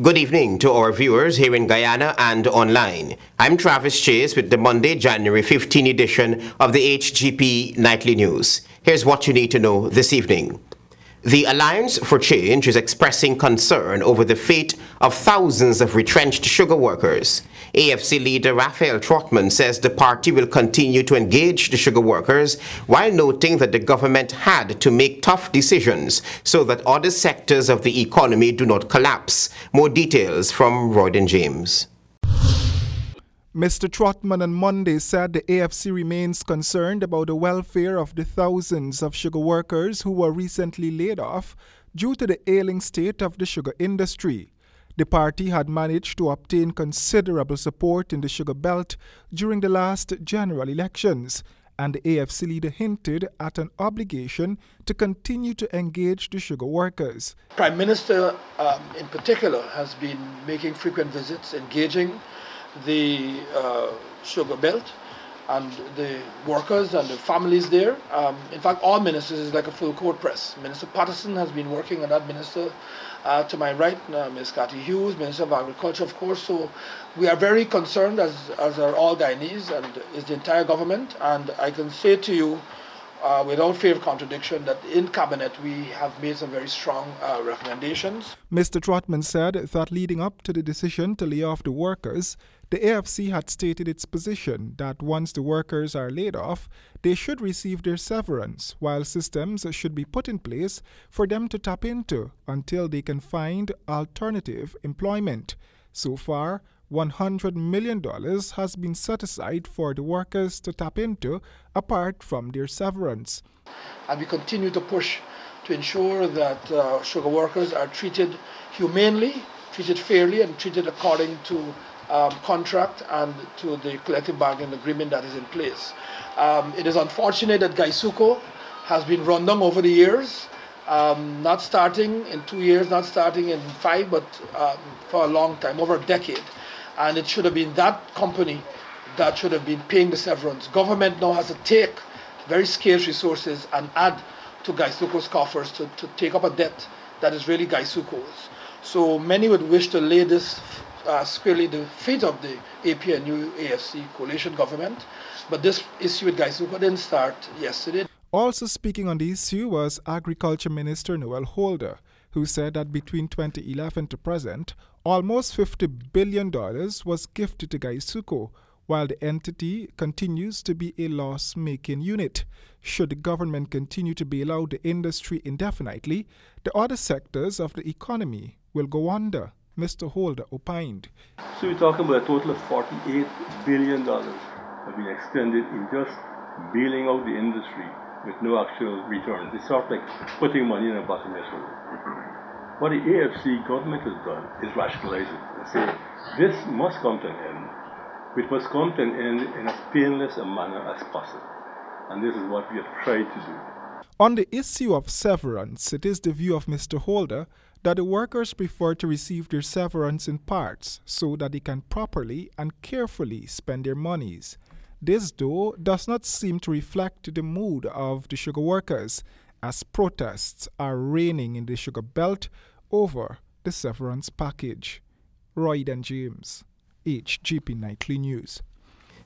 Good evening to our viewers here in Guyana and online. I'm Travis Chase with the Monday, January 15 edition of the HGP Nightly News. Here's what you need to know this evening. The Alliance for Change is expressing concern over the fate of thousands of retrenched sugar workers. AFC leader Raphael Trotman says the party will continue to engage the sugar workers while noting that the government had to make tough decisions so that other sectors of the economy do not collapse. More details from Royden James. Mr. Trotman on Monday said the AFC remains concerned about the welfare of the thousands of sugar workers who were recently laid off due to the ailing state of the sugar industry. The party had managed to obtain considerable support in the sugar belt during the last general elections, and the AFC leader hinted at an obligation to continue to engage the sugar workers. Prime Minister in particular has been making frequent visits, engaging the sugar belt and the workers and the families there. In fact, all ministers is like a full court press. Minister Patterson has been working on that. Minister to my right, Ms. Cathy Hughes, Minister of Agriculture, of course. So we are very concerned, as are all Guyanese and is the entire government. And I can say to you, without fear of contradiction, that in Cabinet we have made some very strong recommendations. Mr. Trotman said that leading up to the decision to lay off the workers, the AFC had stated its position that once the workers are laid off, they should receive their severance, while systems should be put in place for them to tap into until they can find alternative employment. So far, $100 million has been set aside for the workers to tap into apart from their severance. And we continue to push to ensure that sugar workers are treated humanely, treated fairly, and treated according to contract and to the collective bargaining agreement that is in place. It is unfortunate that Gaisuco has been run down over the years, not starting in 2 years, not starting in 5, but for a long time, over a decade. And it should have been that company that should have been paying the severance. Government now has to take very scarce resources and add to Gaisuco's coffers to take up a debt that is really Gaisuco's. So many would wish to lay this squarely the feet of the APNU AFC coalition government, but this issue with Gaisuco didn't start yesterday. Also speaking on the issue was Agriculture Minister Noel Holder, who said that between 2011 to present, almost $50 billion was gifted to Gaisuco, while the entity continues to be a loss-making unit. Should the government continue to bail out the industry indefinitely, the other sectors of the economy will go under, Mr. Holder opined. So we're talking about a total of $48 billion have been expended in just bailing out the industry with no actual return. It's sort of like putting money in a bottomless hole. What the AFC government has done is rationalize it and say, this must come to an end. It must come to an end in as painless a manner as possible. And this is what we have tried to do. On the issue of severance, it is the view of Mr. Holder that the workers prefer to receive their severance in parts so that they can properly and carefully spend their monies. This, though, does not seem to reflect the mood of the sugar workers, as protests are reigning in the sugar belt over the severance package. Royden James, HGP Nightly News.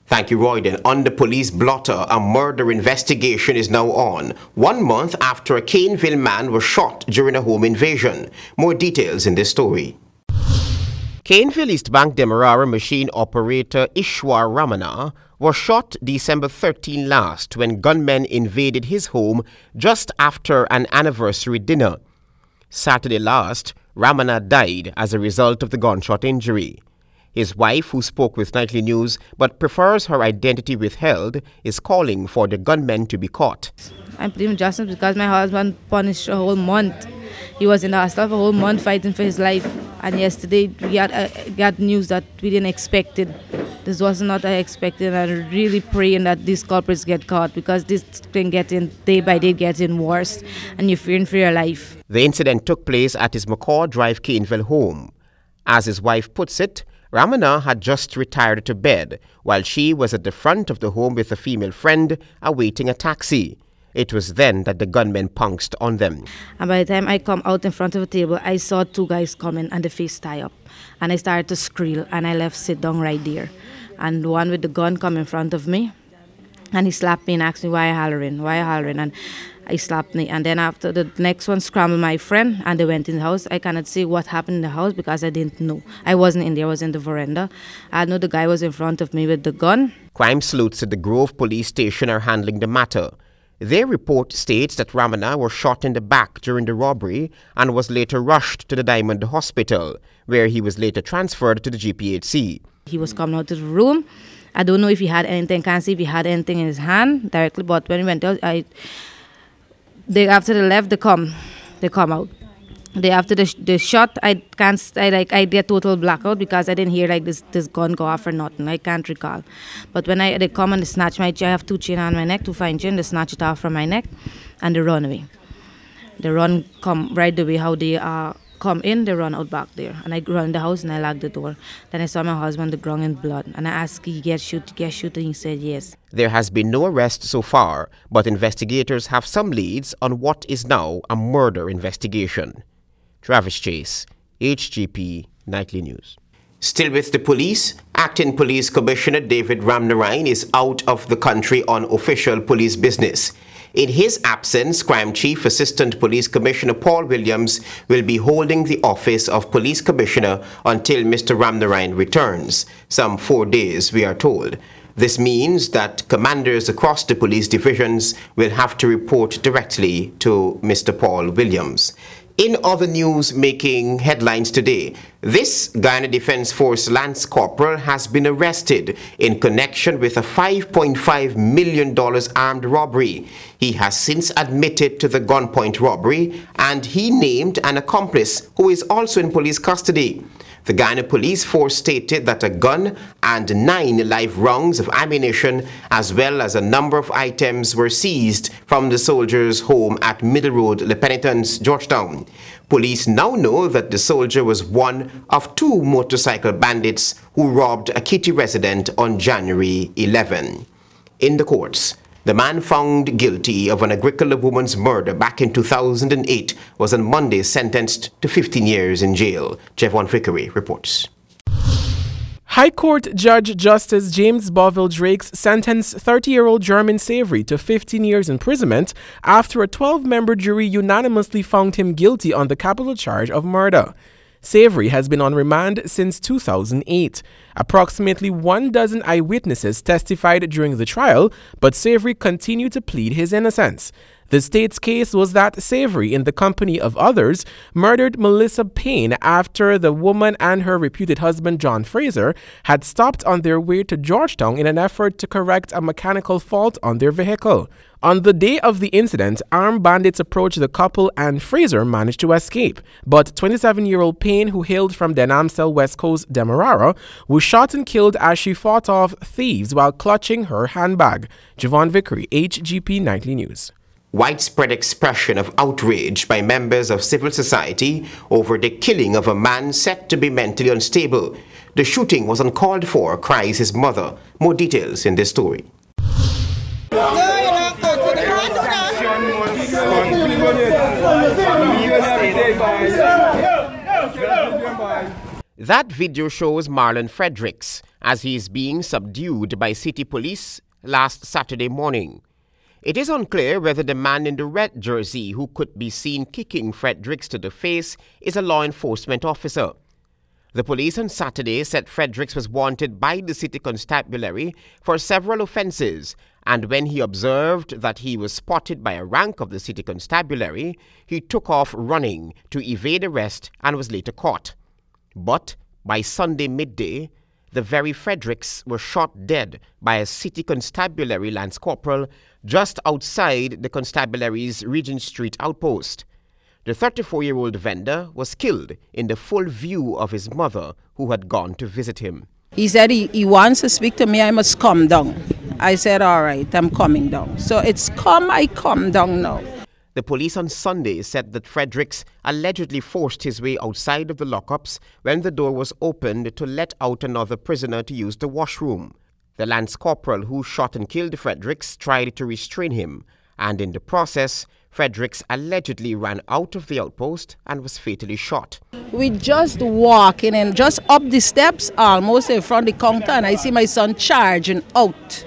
Thank you, Royden. On the police blotter, a murder investigation is now on, 1 month after a Caneville man was shot during a home invasion. More details in this story. Caneville East Bank Demerara machine operator Ishwar Ramana was shot December 13 last when gunmen invaded his home just after an anniversary dinner. Saturday last, Ramana died as a result of the gunshot injury. His wife, who spoke with Nightly News but prefers her identity withheld, is calling for the gunmen to be caught. I'm pleading justice because my husband punished a whole month. He was in the hospital for a whole month fighting for his life. And yesterday we got news that we didn't expect it. This was not expected. I'm really praying that these culprits get caught because this thing getting day by day getting worse and you're fearing for your life. The incident took place at his McCaw Drive Caneville home. As his wife puts it, Ramana had just retired to bed while she was at the front of the home with a female friend awaiting a taxi. It was then that the gunmen pounced on them. And by the time I come out in front of the table, I saw two guys coming and the face tie up. And I started to squeal and I left sit down right there. And the one with the gun come in front of me and he slapped me and asked me, why are you hollering? Why are you hollering? And he slapped me. And then after the next one scrambled my friend and they went in the house. I cannot say what happened in the house because I didn't know. I wasn't in there, I was in the veranda. I know the guy was in front of me with the gun. Crime sleuths at the Grove Police Station are handling the matter. Their report states that Ramana was shot in the back during the robbery and was later rushed to the Diamond Hospital, where he was later transferred to the GPHC. He was coming out of the room. I don't know if he had anything, can't see if he had anything in his hand directly, but when he went out, after they left, they come out. After the shot, I get total blackout because I didn't hear like this gun go off or nothing. I can't recall. But when they come and they snatch my chain, I have two chains on my neck, two fine chains. They snatch it off from my neck, and they run away. They run come right the way how they come in. They run out back there, and I run in the house and I lock the door. Then I saw my husband the ground in blood, and I asked, "He get shoot?" And he said yes. There has been no arrest so far, but investigators have some leads on what is now a murder investigation. Travis Chase, HGP Nightly News. Still with the police, Acting Police Commissioner David Ramnarine is out of the country on official police business. In his absence, Crime Chief Assistant Police Commissioner Paul Williams will be holding the office of Police Commissioner until Mr. Ramnarine returns, some 4 days, we are told. This means that commanders across the police divisions will have to report directly to Mr. Paul Williams. In other news making headlines today, this Guyana Defence Force Lance Corporal has been arrested in connection with a $5.5 million armed robbery. He has since admitted to the gunpoint robbery and he named an accomplice who is also in police custody. The Guyana Police Force stated that a gun and 9 live rounds of ammunition as well as a number of items were seized from the soldier's home at Middle Road, Le Penitence, Georgetown. Police now know that the soldier was one of 2 motorcycle bandits who robbed a Kitty resident on January 11. In the courts, the man found guilty of an Agricola woman's murder back in 2008 was on Monday sentenced to 15 years in jail. Jevon Fickery reports. High Court Judge Justice James Boville Drakes sentenced 30-year-old German Savory to 15 years imprisonment after a 12-member jury unanimously found him guilty on the capital charge of murder. Savory has been on remand since 2008. Approximately 12 eyewitnesses testified during the trial, but Savory continued to plead his innocence. The state's case was that Savory, in the company of others, murdered Melissa Payne after the woman and her reputed husband John Fraser had stopped on their way to Georgetown in an effort to correct a mechanical fault on their vehicle. On the day of the incident, armed bandits approached the couple and Fraser managed to escape. But 27-year-old Payne, who hailed from Denamsel, West Coast, Demerara, was shot and killed as she fought off thieves while clutching her handbag. Javon Vickery, HGP Nightly News. Widespread expression of outrage by members of civil society over the killing of a man said to be mentally unstable. The shooting was uncalled for, cries his mother. More details in this story. That video shows Marlon Fredericks as he is being subdued by city police last Saturday morning. It is unclear whether the man in the red jersey who could be seen kicking Fredericks to the face is a law enforcement officer. The police on Saturday said Fredericks was wanted by the city constabulary for several offences, and when he observed that he was spotted by a rank of the city constabulary, he took off running to evade arrest and was later caught. But by Sunday midday, the very Fredericks were shot dead by a city constabulary lance corporal just outside the constabulary's Regent Street outpost. The 34-year-old vendor was killed in the full view of his mother, who had gone to visit him. He said he wants to speak to me, I must come down. I said, all right, I'm coming down. So it's I come down now. The police on Sunday said that Fredericks allegedly forced his way outside of the lockups when the door was opened to let out another prisoner to use the washroom. The lance corporal who shot and killed Fredericks tried to restrain him. and in the process, Fredericks allegedly ran out of the outpost and was fatally shot. We just walking and just up the steps, almost in front of the counter, and I see my son charging out,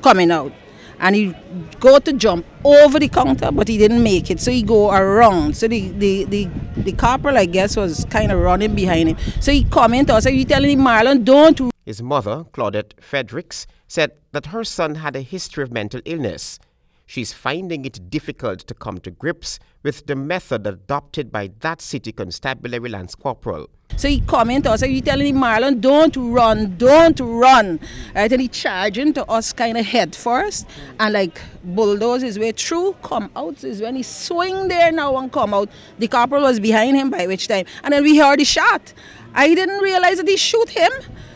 coming out. And he go to jump over the counter, but he didn't make it, so he go around. So the corporal, I guess, was kind of running behind him. So he come in to us, and he telling him, Marlon, don't. His mother, Claudette Fredericks, said that her son had a history of mental illness. She's finding it difficult to come to grips with the method adopted by that city constabulary lance corporal. So he come in to us, and he telling him, Marlon, don't run, don't run. Right, and he charging to us kind of head first, and like bulldoze his way through, come out. Is when he swing there now and come out. The corporal was behind him by which time, and then we heard the shot. I didn't realize that he shoot him.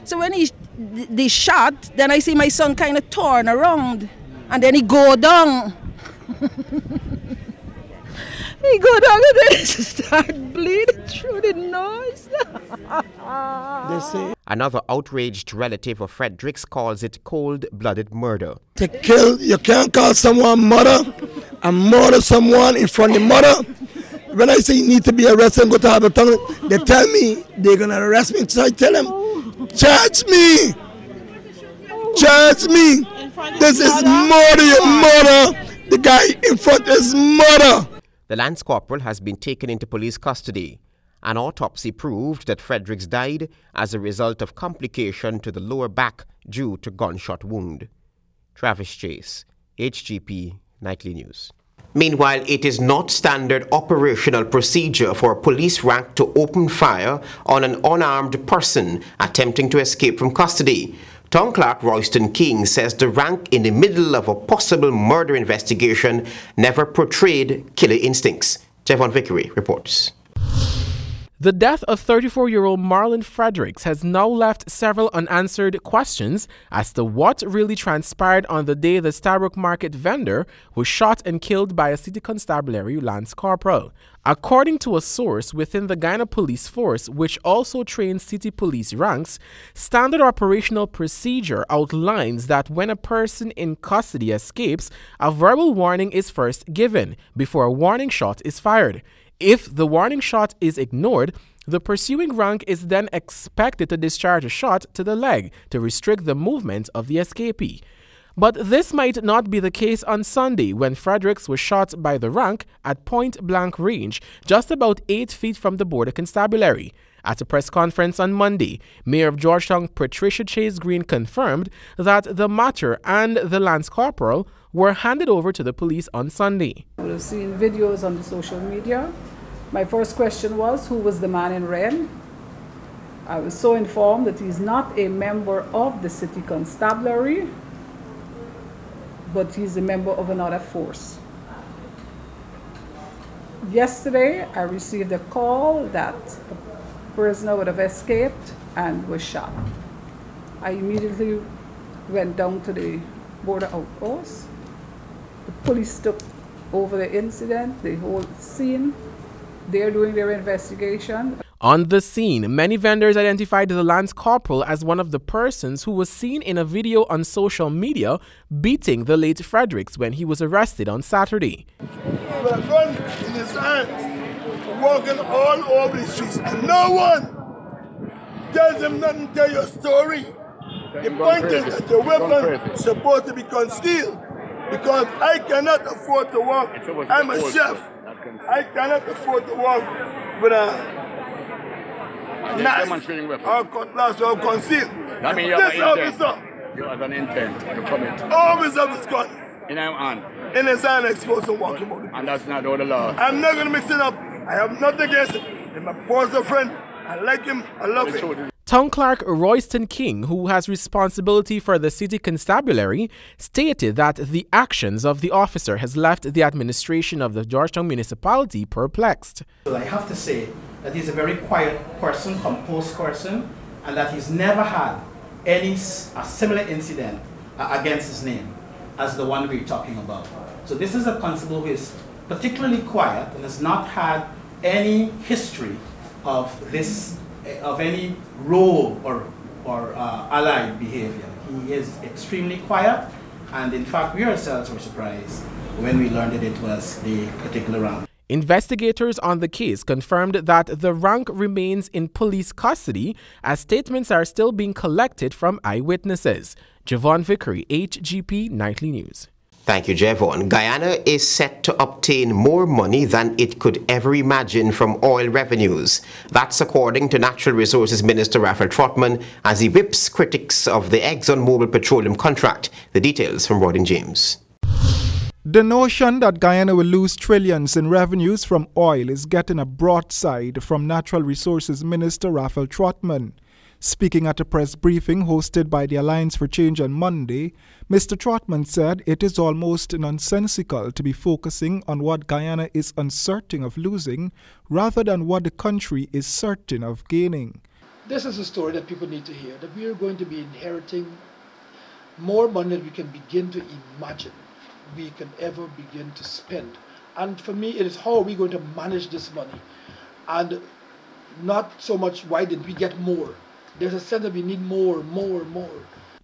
So when they shot, then I see my son kind of turn around, and then he go down. He go down and then start bleeding through the nose. Another outraged relative of Fredericks calls it cold-blooded murder. To kill, you can't call someone mother and murder someone in front of the mother. When I say you need to be arrested and go to Harbour Tunnel, they tell me they're going to arrest me. So I tell them, charge me. Charge me. This is murder, your mother. The guy in front is murder. The lance corporal has been taken into police custody. An autopsy proved that Fredericks died as a result of complication to the lower back due to gunshot wound. Travis Chase, HGP Nightly News. Meanwhile, it is not standard operational procedure for a police rank to open fire on an unarmed person attempting to escape from custody. Town Clerk Royston King says the rank in the middle of a possible murder investigation never portrayed killer instincts. Jevon Vickery reports. The death of 34-year-old Marlon Fredericks has now left several unanswered questions as to what really transpired on the day the Starbrook Market vendor was shot and killed by a city constabulary lance corporal. According to a source within the Guyana Police Force, which also trains city police ranks, standard operational procedure outlines that when a person in custody escapes, a verbal warning is first given before a warning shot is fired. If the warning shot is ignored, the pursuing rank is then expected to discharge a shot to the leg to restrict the movement of the escapee. But this might not be the case on Sunday when Fredericks was shot by the rank at point-blank range, just about 8 feet from the border constabulary. At a press conference on Monday, Mayor of Georgetown Patricia Chase Green confirmed that the matter and the lance corporal were handed over to the police on Sunday. We've seen videos on the social media. My first question was, who was the man in red? I was so informed that he's not a member of the city constabulary, but he's a member of another force. Yesterday, I received a call that a prisoner would have escaped and was shot. I immediately went down to the border outpost. The police took over the incident, the whole scene. They're doing their investigation. On the scene, many vendors identified the lance corporal as one of the persons who was seen in a video on social media beating the late Fredericks when he was arrested on Saturday. With a gun in his hands, walking all over the streets, and no one tells him nothing, tell your story. The point is that your weapon is supposed to be concealed, because I cannot afford to walk. I'm a chef. I cannot afford to walk with a knife or cutlass or concealed. That means you have an intent. You have an intent to commit. Always have his gun in his hand. In his hand, exposed to walk him out. And that's not all the law. I'm not going to mix it up. I have nothing against him. He's my personal friend. I like him. I love him. Town Clerk Royston King, who has responsibility for the city constabulary, stated that the actions of the officer has left the administration of the Georgetown municipality perplexed. I have to say that he's a very quiet person, composed person, and that he's never had a similar incident against his name as the one we're talking about. So this is a constable who is particularly quiet and has not had any history of this, of any rogue or allied behavior. He is extremely quiet, and in fact we ourselves were surprised when we learned that it was the particular rank. Investigators on the case confirmed that the rank remains in police custody as statements are still being collected from eyewitnesses. Javon Vickery, HGP Nightly News. Thank you, Javon. Guyana is set to obtain more money than it could ever imagine from oil revenues. That's according to Natural Resources Minister Raphael Trotman as he whips critics of the ExxonMobil petroleum contract. The details from Rodin James. The notion that Guyana will lose trillions in revenues from oil is getting a broadside from Natural Resources Minister Raphael Trotman. Speaking at a press briefing hosted by the Alliance for Change on Monday, Mr. Trotman said it is almost nonsensical to be focusing on what Guyana is uncertain of losing rather than what the country is certain of gaining. This is a story that people need to hear, that we are going to be inheriting more money than we can begin to imagine we can ever begin to spend. And for me, it is how are we going to manage this money? And not so much why did we get more. There's a sense that we need more.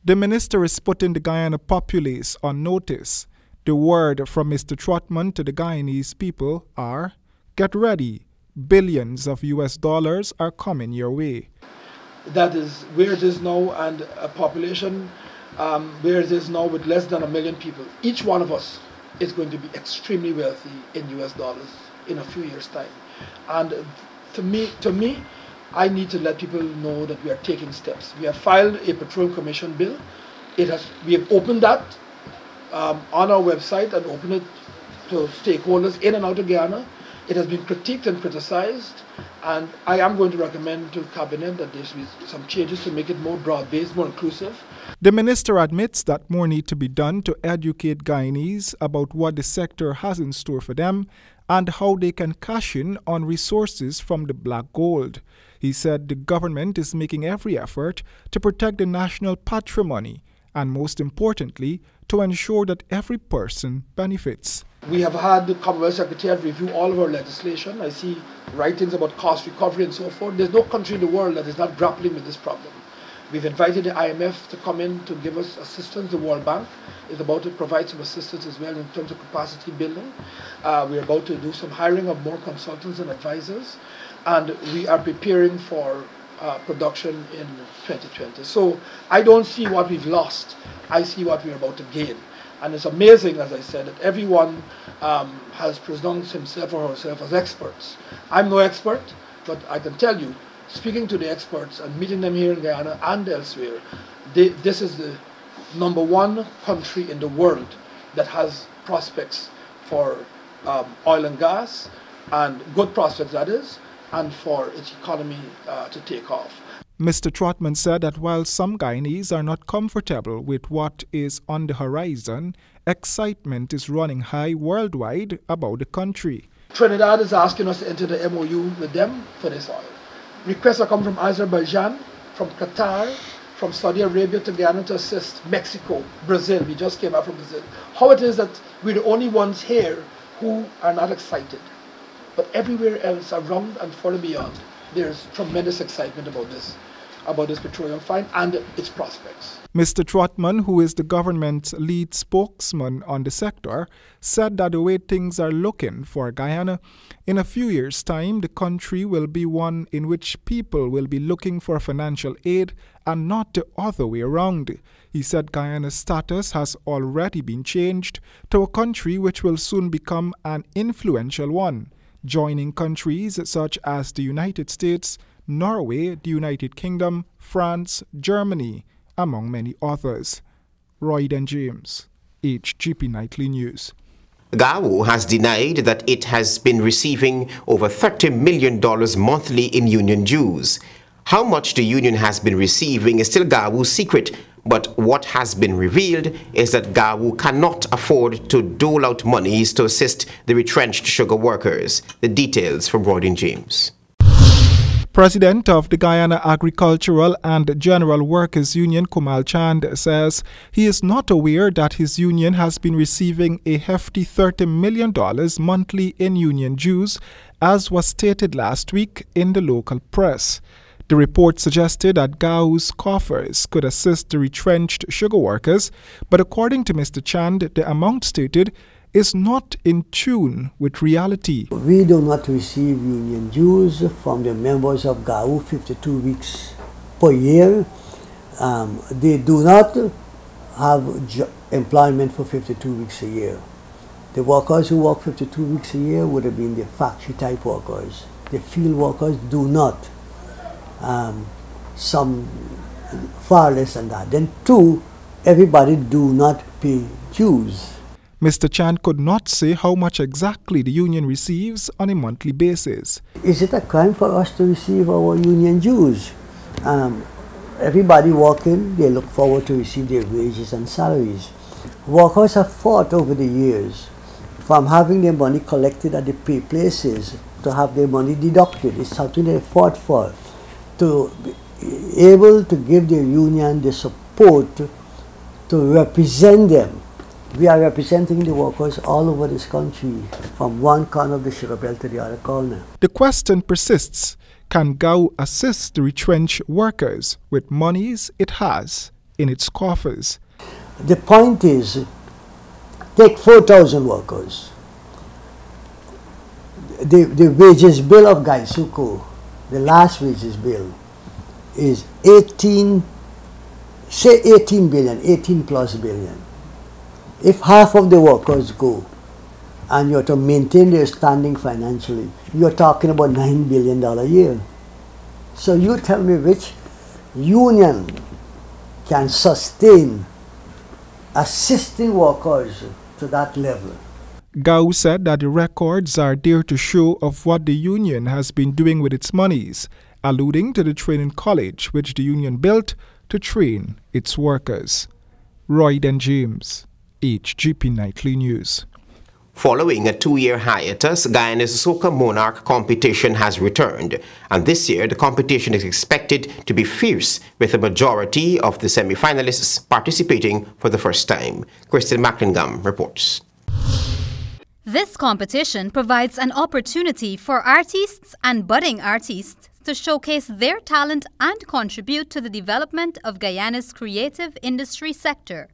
The minister is putting the Guyana populace on notice. The word from Mr. Trotman to the Guyanese people are, get ready, billions of US dollars are coming your way. That is where it is now, and a population where it is now with less than 1 million people. Each one of us is going to be extremely wealthy in US dollars in a few years' time. And to me, I need to let people know that we are taking steps. We have filed a Petroleum Commission bill. We have opened that on our website and opened it to stakeholders in and out of Guyana. It has been critiqued and criticized, and I am going to recommend to Cabinet that there should be some changes to make it more broad-based, more inclusive. The minister admits that more need to be done to educate Guyanese about what the sector has in store for them and how they can cash in on resources from the black gold. He said the government is making every effort to protect the national patrimony and, most importantly, to ensure that every person benefits. We have had the Commonwealth Secretariat review all of our legislation. I see writings about cost recovery and so forth. There's no country in the world that is not grappling with this problem. We've invited the IMF to come in to give us assistance. The World Bank is about to provide some assistance as well in terms of capacity building. We're about to do some hiring of more consultants and advisors. And we are preparing for production in 2020. So I don't see what we've lost. I see what we're about to gain. And it's amazing, as I said, that everyone has pronounced himself or herself as experts. I'm no expert, but I can tell you, speaking to the experts and meeting them here in Guyana and elsewhere, this is the #1 country in the world that has prospects for oil and gas, and good prospects that is, and for its economy to take off. Mr. Trotman said that while some Guyanese are not comfortable with what is on the horizon, excitement is running high worldwide about the country. Trinidad is asking us to enter the MOU with them for this oil. Requests are coming from Azerbaijan, from Qatar, from Saudi Arabia to Guyana to assist, Mexico, Brazil. We just came back from Brazil. How it is that we're the only ones here who are not excited. But everywhere else around and further beyond, there's tremendous excitement about this petroleum find and its prospects. Mr. Trotman, who is the government's lead spokesman on the sector, said that the way things are looking for Guyana, in a few years' time, the country will be one in which people will be looking for financial aid and not the other way around. He said Guyana's status has already been changed to a country which will soon become an influential one, joining countries such as the United States, Norway, the United Kingdom, France, Germany, among many others. Royden James, HGP Nightly News. GAWU has denied that it has been receiving over $30 million monthly in union dues. How much the union has been receiving is still GAWU's secret, but what has been revealed is that GAWU cannot afford to dole out monies to assist the retrenched sugar workers. The details from Roydon James. President of the Guyana Agricultural and General Workers Union, Kumal Chand, says he is not aware that his union has been receiving a hefty $30 million monthly in union dues, as was stated last week in the local press. The report suggested that GAWU's coffers could assist the retrenched sugar workers, but according to Mr. Chand, the amount stated is not in tune with reality. We do not receive union dues from the members of GAU 52 weeks per year. They do not have employment for 52 weeks a year. The workers who work 52 weeks a year would have been the factory type workers. The field workers do not. Some far less than that. Then two, everybody do not pay dues. Mr. Chan could not say how much exactly the union receives on a monthly basis. Is it a crime for us to receive our union dues? Everybody working, they look forward to receive their wages and salaries. Workers have fought over the years from having their money collected at the pay places to have their money deducted. It's something they fought for. To be able to give their union the support to represent them. We are representing the workers all over this country, from one corner of the sugar belt to the other corner. The question persists, can GAU assist the retrenched workers with monies it has in its coffers? The point is, take 4,000 workers. The wages bill of Gaisuko, the last wages bill, is 18 plus billion. If half of the workers go and you're to maintain their standing financially, you're talking about $9 billion a year. So you tell me which union can sustain assisting workers to that level. GAU said that the records are there to show of what the union has been doing with its monies, alluding to the training college which the union built to train its workers. Royden James, HGP Nightly News. Following a 2-year hiatus, Guyana's Soca Monarch competition has returned, and this year the competition is expected to be fierce, with a majority of the semi-finalists participating for the first time. Kristen Macklingam reports. This competition provides an opportunity for artists and budding artists to showcase their talent and contribute to the development of Guyana's creative industry sector.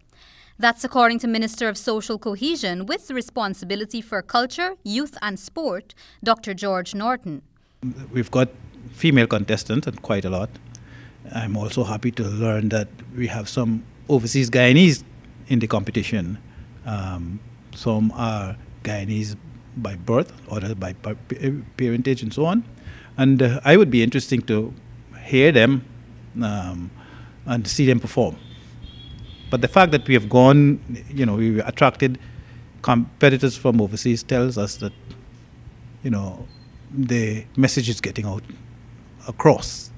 That's according to Minister of Social Cohesion with responsibility for culture, youth and sport, Dr. George Norton. We've got female contestants, and quite a lot. I'm also happy to learn that we have some overseas Guyanese in the competition. Some are Guyanese by birth, others by parentage and so on. And I would be interesting to hear them and see them perform. But the fact that we have gone, we attracted competitors from overseas tells us that, the message is getting out across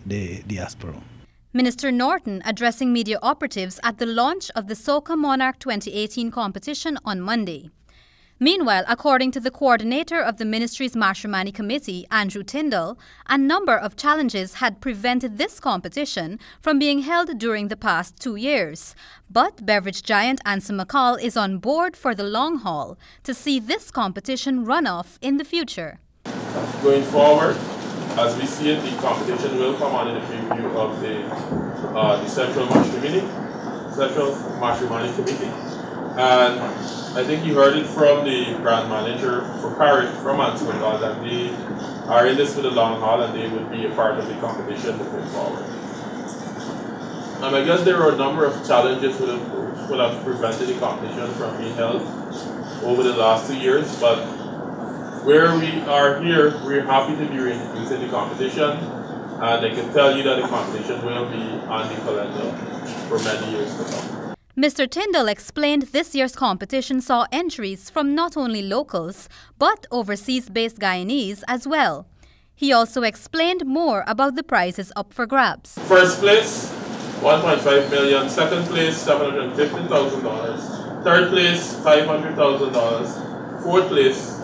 the diaspora. Minister Norton addressing media operatives at the launch of the Soca Monarch 2018 competition on Monday. Meanwhile, according to the coordinator of the ministry's Mashramani Committee, Andrew Tyndall, a number of challenges had prevented this competition from being held during the past 2 years. But beverage giant Anson McCall is on board for the long haul to see this competition run off in the future. Going forward, as we see it, the competition will come on in the preview of the Central Mashramani Committee. And I think you heard it from the brand manager for Paris, from Anson McCall, that they are in this for the long haul and they will be a part of the competition moving forward. And I guess there are a number of challenges which would have prevented the competition from being held over the last 2 years, but where we are here, we're happy to be reintroducing the competition, and I can tell you that the competition will be on the calendar for many years to come. Mr. Tyndall explained this year's competition saw entries from not only locals, but overseas-based Guyanese as well. He also explained more about the prizes up for grabs. First place, $1.5 million. Second place, $750,000. Third place, $500,000. Fourth place,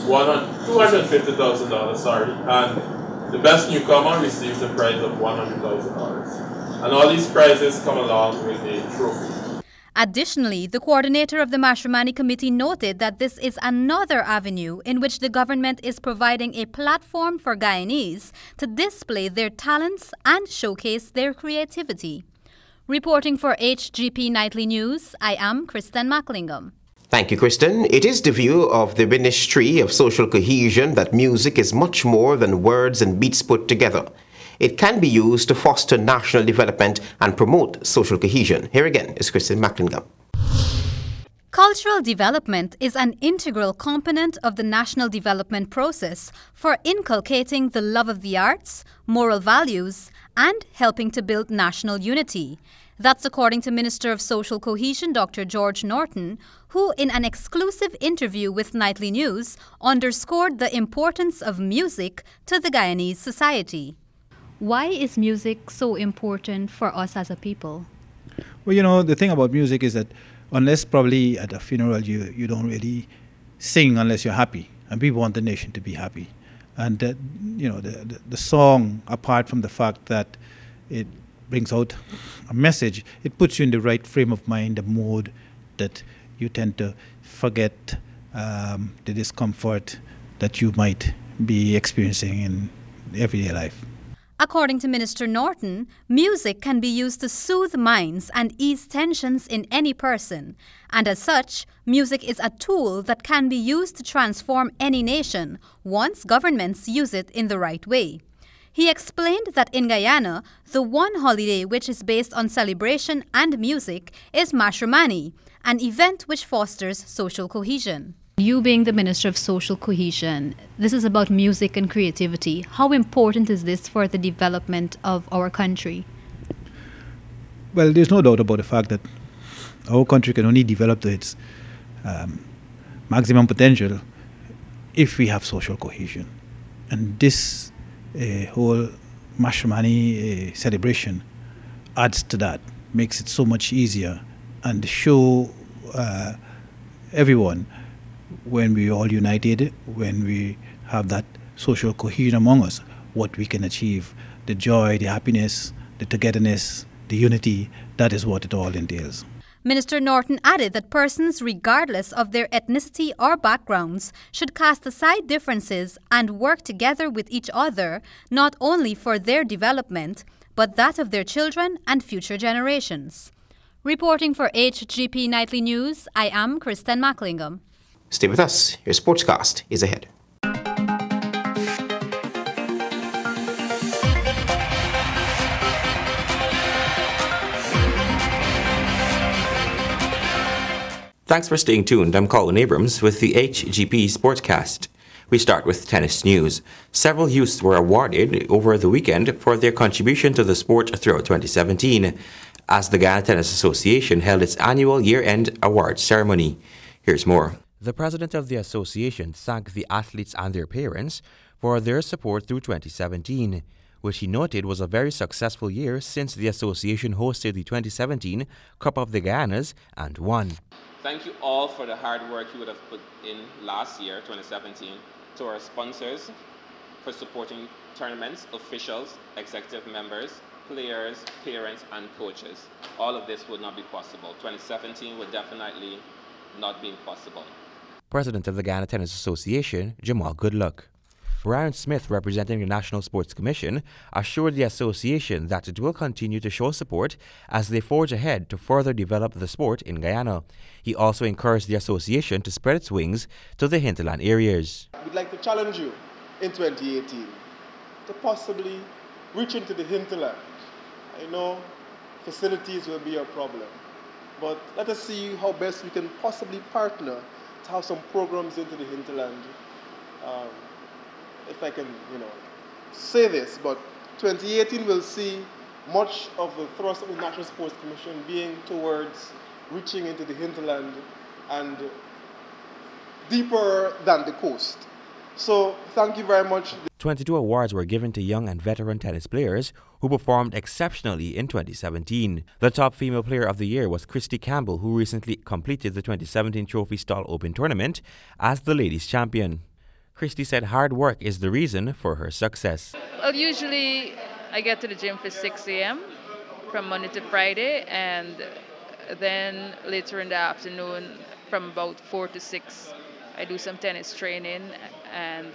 $250,000, sorry. And the best newcomer receives the prize of $100,000. And all these prizes come along with a trophy. Additionally, the coordinator of the Mashramani Committee noted that this is another avenue in which the government is providing a platform for Guyanese to display their talents and showcase their creativity. Reporting for HGP Nightly News, I am Kristen Macklingam. Thank you, Kristen. It is the view of the Ministry of Social Cohesion that music is much more than words and beats put together. It can be used to foster national development and promote social cohesion. Here again is Kristen Macklingam. Cultural development is an integral component of the national development process for inculcating the love of the arts, moral values, and helping to build national unity. That's according to Minister of Social Cohesion Dr. George Norton, who in an exclusive interview with Nightly News underscored the importance of music to the Guyanese society. Why is music so important for us as a people? Well, you know, the thing about music is that unless probably at a funeral you don't really sing unless you're happy. And we want the nation to be happy. And, you know, the song, apart from the fact that it brings out a message, it puts you in the right frame of mind, the mode that you tend to forget the discomfort that you might be experiencing in everyday life. According to Minister Norton, music can be used to soothe minds and ease tensions in any person. And as such, music is a tool that can be used to transform any nation once governments use it in the right way. He explained that in Guyana, the one holiday which is based on celebration and music is Mashramani, an event which fosters social cohesion. You being the Minister of Social Cohesion, this is about music and creativity. How important is this for the development of our country? Well, there's no doubt about the fact that our country can only develop to its maximum potential if we have social cohesion. And this whole Mashramani celebration adds to that, makes it so much easier, and show everyone when we're all united, when we have that social cohesion among us, what we can achieve, the joy, the happiness, the togetherness, the unity, that is what it all entails. Minister Norton added that persons, regardless of their ethnicity or backgrounds, should cast aside differences and work together with each other, not only for their development, but that of their children and future generations. Reporting for HGP Nightly News, I am Kristen Macklingam. Stay with us. Your sportscast is ahead. Thanks for staying tuned. I'm Colin Abrams with the HGP Sportscast. We start with tennis news. Several youths were awarded over the weekend for their contribution to the sport throughout 2017, as the Guyana Tennis Association held its annual year-end awards ceremony. Here's more. The president of the association thanked the athletes and their parents for their support through 2017, which he noted was a very successful year since the association hosted the 2017 Cup of the Guyanas and won. Thank you all for the hard work you would have put in last year, 2017, to our sponsors for supporting tournaments, officials, executive members, players, parents, and coaches. All of this would not be possible. 2017 would definitely not be possible. President of the Guyana Tennis Association, Jamal Goodluck. Brian Smith, representing the National Sports Commission, assured the association that it will continue to show support as they forge ahead to further develop the sport in Guyana. He also encouraged the association to spread its wings to the hinterland areas. We'd like to challenge you in 2018 to possibly reach into the hinterland. I know facilities will be a problem, but let us see how best we can possibly partner to have some programs into the hinterland. If I can, say this, but 2018 will see much of the thrust of the National Sports Commission being towards reaching into the hinterland and deeper than the coast. So thank you very much. 22 awards were given to young and veteran tennis players who performed exceptionally in 2017. The top female player of the year was Christy Campbell, who recently completed the 2017 Trophy Stall Open tournament as the ladies' champion. Christy said hard work is the reason for her success. Well, usually I get to the gym for 6 a.m. from Monday to Friday, and then later in the afternoon from about 4 to 6 I do some tennis training and,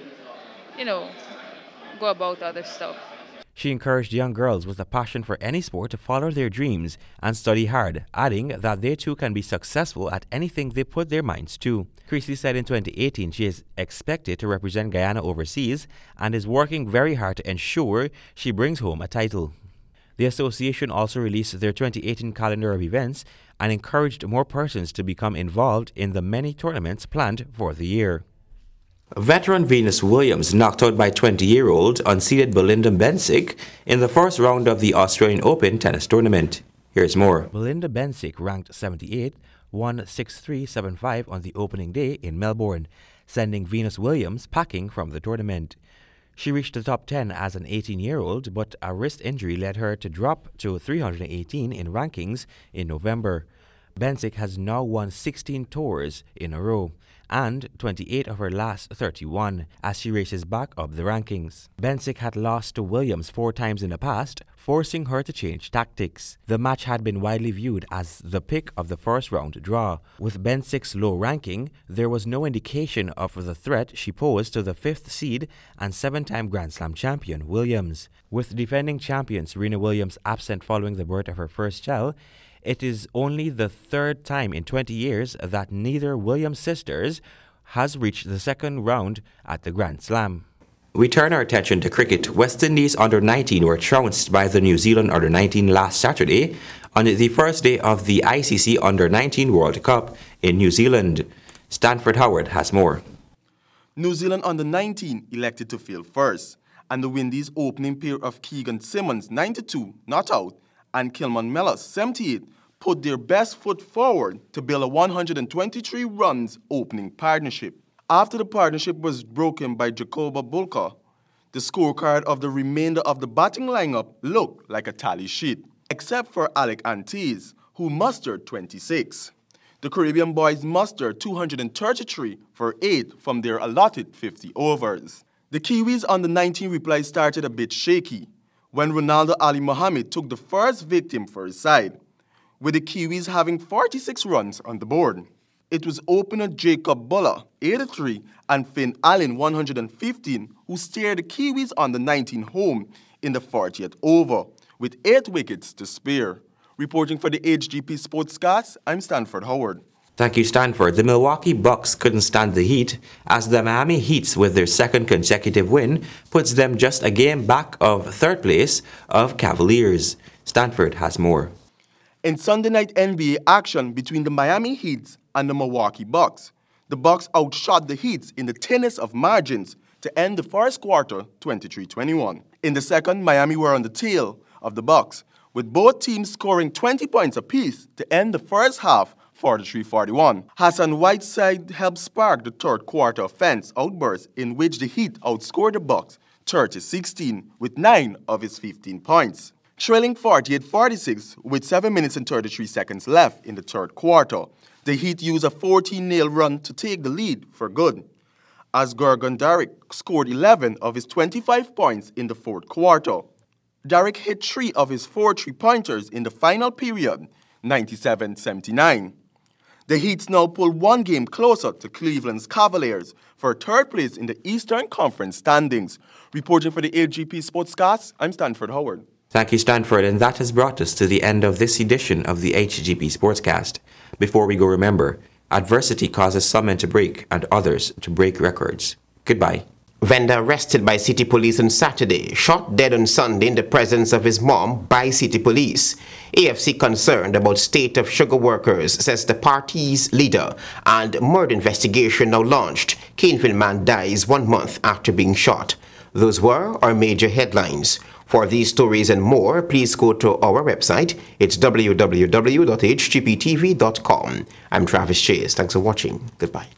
go about other stuff. She encouraged young girls with a passion for any sport to follow their dreams and study hard, adding that they too can be successful at anything they put their minds to. Creasy said in 2018 she is expected to represent Guyana overseas and is working very hard to ensure she brings home a title. The association also released their 2018 calendar of events and encouraged more persons to become involved in the many tournaments planned for the year. Veteran Venus Williams knocked out by 20-year-old unseeded Belinda Bencic in the first round of the Australian Open tennis tournament. Here's more. Belinda Bencic, ranked 78, won 6-3, 7-5 on the opening day in Melbourne, sending Venus Williams packing from the tournament. She reached the top 10 as an 18-year-old, but a wrist injury led her to drop to 318 in rankings in November. Bencic has now won 16 tours in a row and 28 of her last 31 as she races back up the rankings. Bencic had lost to Williams 4 times in the past, forcing her to change tactics. The match had been widely viewed as the pick of the first round draw. With Bencic's low ranking, there was no indication of the threat she posed to the 5th seed and 7-time Grand Slam champion Williams. With defending champion Serena Williams absent following the birth of her first child, it is only the 3rd time in 20 years that neither Williams sisters has reached the second round at the Grand Slam. We turn our attention to cricket. West Indies under-19 were trounced by the New Zealand under-19 last Saturday on the first day of the ICC under-19 World Cup in New Zealand. Stanford Howard has more. New Zealand under-19 elected to field first, and the Windies' opening pair of Keegan Simmons, 92, not out, and Kilman Miller, 78, put their best foot forward to build a 123 runs opening partnership. After the partnership was broken by Jacoba Bulka, the scorecard of the remainder of the batting lineup looked like a tally sheet, except for Alec Antes, who mustered 26. The Caribbean boys mustered 233 for 8 from their allotted 50 overs. The Kiwis under-19 reply started a bit shaky when Ronaldo Ali Mohammed took the first victim for his side, with the Kiwis having 46 runs on the board. It was opener Jacob Buller, 83, and Finn Allen, 115, who steered the Kiwis on the 19 home in the 40th over, with 8 wickets to spare. Reporting for the HGP Sportscast, I'm Stanford Howard. Thank you, Stanford. The Milwaukee Bucks couldn't stand the heat as the Miami Heats, with their 2nd consecutive win, puts them just a game back of 3rd place of Cavaliers. Stanford has more. In Sunday night NBA action between the Miami Heat and the Milwaukee Bucks, the Bucks outshot the Heat in the thinnest of margins to end the first quarter 23-21. In the second, Miami were on the tail of the Bucks, with both teams scoring 20 points apiece to end the first half 43-41. Hassan Whiteside helped spark the third quarter offense outburst in which the Heat outscored the Bucks 30-16 with 9 of his 15 points. Trailing 48-46 with 7 minutes and 33 seconds left in the third quarter, the Heat used a 14-nail run to take the lead for good, as Gorgon Darrick scored 11 of his 25 points in the fourth quarter. Darrick hit 3 of his 4 3-pointers in the final period, 97-79. The Heat now pull 1 game closer to Cleveland's Cavaliers for 3rd place in the Eastern Conference standings. Reporting for the AGP Sportscast, I'm Stanford Howard. Thank you, Stanford, and that has brought us to the end of this edition of the HGP Sportscast. Before we go, remember, adversity causes some men to break and others to break records. Goodbye. Vendor arrested by city police on Saturday, shot dead on Sunday in the presence of his mom by city police. AFC concerned about state of sugar workers, says the party's leader, and murder investigation now launched. Caneville man dies 1 month after being shot. Those were our major headlines. For these stories and more, please go to our website. It's www.hgptv.com. I'm Travis Chase. Thanks for watching. Goodbye.